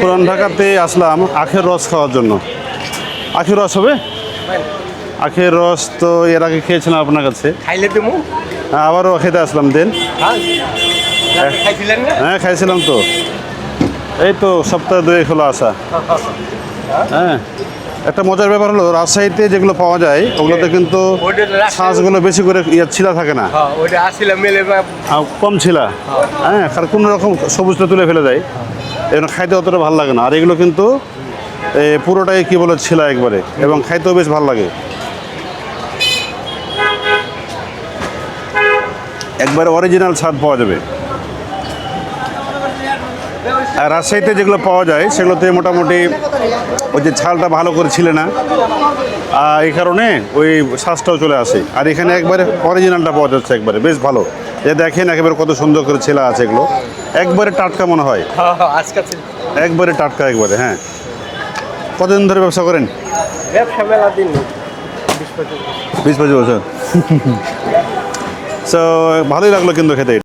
পুরান ঢাকাতে আসলাম আখের রস খাওয়ার জন্য। আখের রস হবে? আখের রস তো এর আগে খেয়েছিলাম আপনার কাছে। খাইলে তুমি আবারও খেতে আসলাম দেন। খাইছিলেন না? হ্যাঁ খাইছিলাম তো, এই তো সপ্তাহে 2 হলো আসা। হ্যাঁ, একটা মজার ব্যাপার হলো রাজশাহীতে যেগুলো পাওয়া যায় ওগুলোতে কিন্তু শাঁসগুলো বেশি করে ছিলা থাকে না, ওইটা আসলে মেলে কম ছিলা। হ্যাঁ, আর কোনো রকম সবুজটা তুলে ফেলে দেয়, এগুলো খাইতে অতটা ভালো লাগে না। আর এগুলো কিন্তু পুরোটাই কি বলে ছিলা একবারে, এবং খাইতেও বেশ ভালো লাগে। একবারে অরিজিনাল স্বাদ পাওয়া যাবে। আর রাজশাহীতে যেগুলো পাওয়া যায় সেগুলোতে মোটামুটি ওই যে ছালটা ভালো করে ছিলে না, এই কারণে ওই শ্বাসটাও চলে আসে। আর এখানে একবারে অরিজিনালটা পাওয়া যাচ্ছে, একবারে বেশ ভালো। যে দেখেন একেবারে কত সুন্দর করে ছেলা আছে, এগুলো একবারে টাটকা মনে হয়, একবারে টাটকা একবারে। হ্যাঁ, কতদিন ধরে ব্যবসা করেন? ব্যবসা মেলা দিন 20-25 বছর। সো ভালোই লাগলো কিন্তু খেতে।